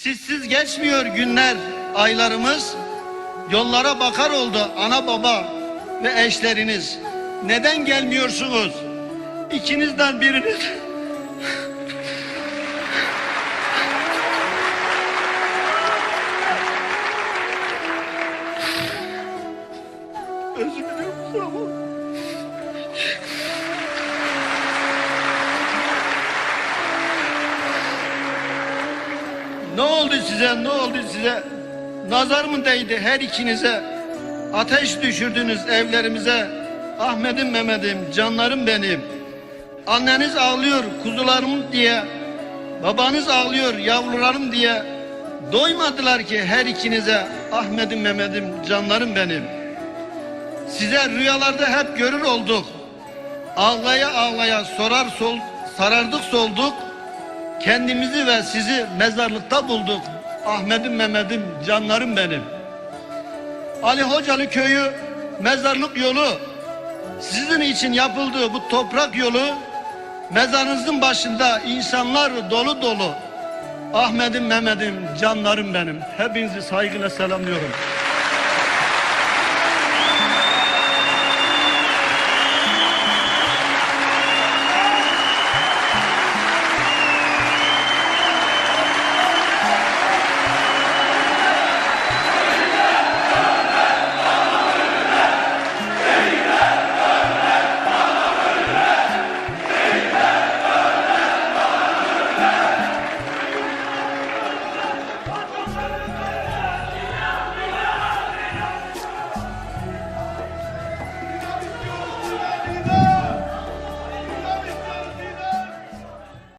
Sizsiz geçmiyor günler, aylarımız. Yollara bakar oldu ana baba ve eşleriniz. Neden gelmiyorsunuz? İkinizden biriniz. Özür dilerim, kusura bakma. Ne oldu size, ne oldu size? Nazar mı değdi her ikinize? Ateş düşürdünüz evlerimize. Ahmet'im, Mehmet'im, canlarım benim. Anneniz ağlıyor kuzularım diye. Babanız ağlıyor yavrularım diye. Doymadılar ki her ikinize. Ahmet'im, Mehmet'im, canlarım benim. Size rüyalarda hep görür olduk. Ağlaya ağlaya sarardık solduk. Kendimizi ve sizi mezarlıkta bulduk. Ahmet'im, Mehmet'im, canlarım benim. Ali Hocalı köyü mezarlık yolu, sizin için yapıldığı bu toprak yolu, mezarınızın başında insanlar dolu dolu. Ahmet'im, Mehmet'im, canlarım benim. Hepinizi saygıyla selamlıyorum.